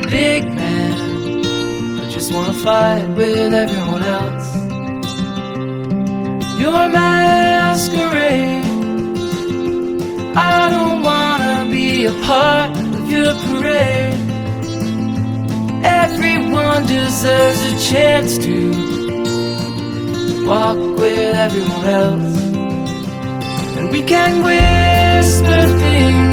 a big man. I just wanna fight with everyone else. Your masquerade, I don't wanna be a part of your parade. Everyone deserves a chance to walk with everyone else, and we can whisper things